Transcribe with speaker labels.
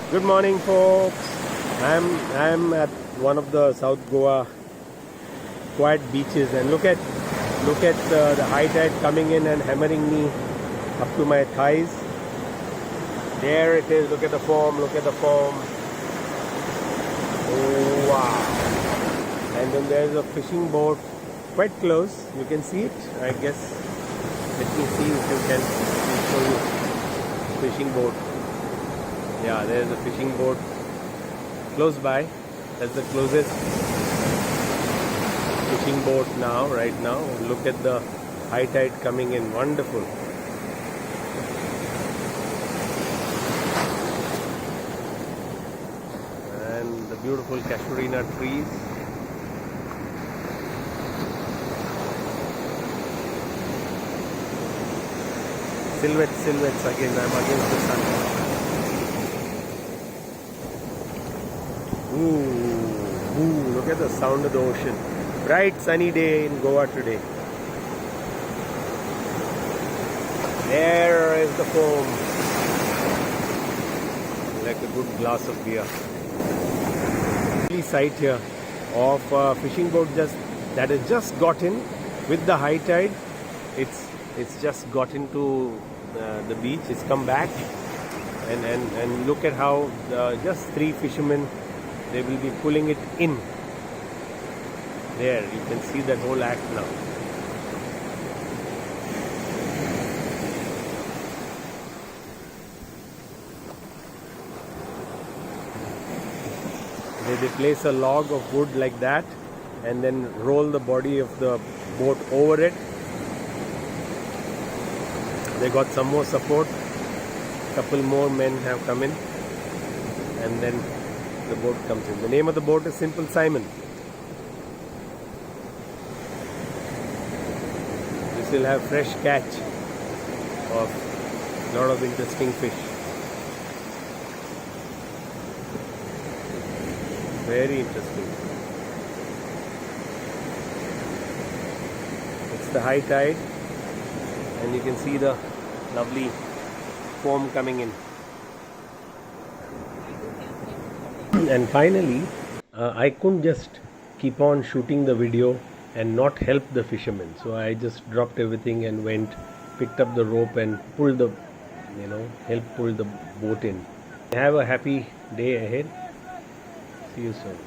Speaker 1: Good morning, folks. I'm at one of the South Goa quiet beaches, and look at the high tide coming in and hammering me up to my thighs. There it is. Look at the foam. Look at the foam. Oh, wow! And then there's a fishing boat quite close. You can see it, I guess. Let me see if you can show you. Fishing boat. Yeah, there's a fishing boat close by. That's the closest fishing boat right now. Look at the high tide coming in. Wonderful. And the beautiful casuarina trees. Silhouettes again. I'm against the sun. Ooh, look at the sound of the ocean. Bright sunny day in Goa today. There is the foam. Like a good glass of beer. Sight here of a fishing boat that has just got in with the high tide. It's just got into the beach. It's come back, and look at how just three fishermen, they will be pulling it in. There, you can see that whole act now. They place a log of wood like that and then roll the body of the boat over it. They got some more support. Couple more men have come in, and then the boat comes in. The name of the boat is Simple Simon. This will have fresh catch of a lot of interesting fish. Very interesting. It's the high tide, and you can see the lovely foam coming in. And finally, I couldn't just keep on shooting the video and not help the fishermen. So I just dropped everything and went, picked up the rope and pulled helped pull the boat in. Have a happy day ahead. See you soon.